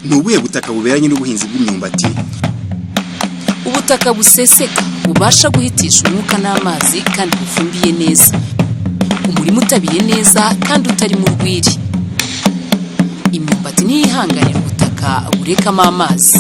Nubuye butaka buberanye n'ubuhinzi bw'imyumbati? Ubutaka buseseka bubasha guhitisha umwuka n'amazi kandi bufumbiye neza. Umurimo utabiye neza kandi utari mu rwiri. Imyumbati niyihanganira ubutaka burekamo amazi.